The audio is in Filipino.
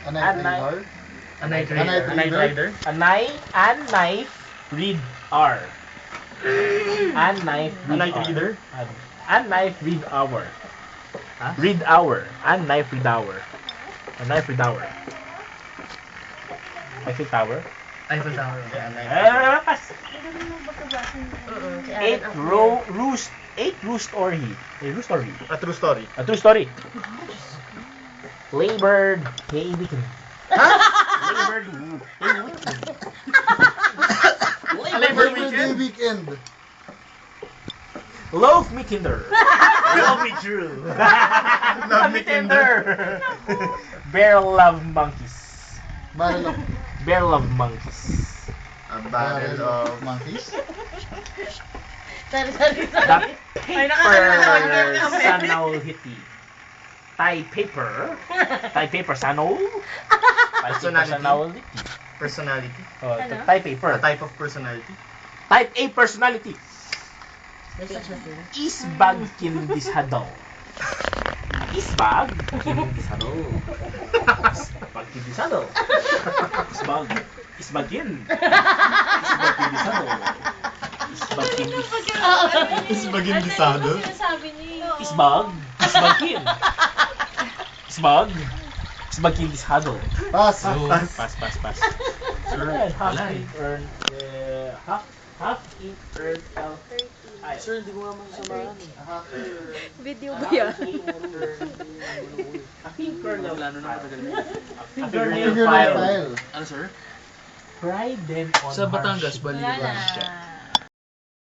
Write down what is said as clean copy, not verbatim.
A knife reader. A knife A knife rider. A knife read R. A knife A knife reader. A knife read hour. Huh? Read hour. A knife read hour. A knife read hour. Eiffel Tower. Eiffel Tower. Pass. Eight roost or he. A roost or he. A true story. A true story. Labored Hay Weekend. Labored Hay Weekend. Labor Day weekend. Love me Kinder. Love me true. Love me Kinder. Bear love monkeys. Barrel of Bear love monkeys. A barrel of monkeys. Sorry. The Ay, nakakalimutan paper ko kami. sanol hiti. Tie paper. Tie paper sanol. Personality. Sanol hiti. personality. Oh, Ano? tie paper. A type of personality. Type A personality. There's such a thing. Isbag kindishado. Isbag kindishado. Isbag kindishado. Isbag. Isbagin. Isbag kindishado. Isbag kindishado. Isbagin disado. Sinasabi niya. Isbag. Isbagin. Isbag. Isbag kindishado. Pass. Pass. Half in earn. Half in earn. Sir, hindi ko nga masamahan. Video ba yan? A pink kernel. Wala na matagal na. A kernel Figure file. file. Ano, sir? Fry them on Sa Batangas, harsh Baliw Wala ba? na.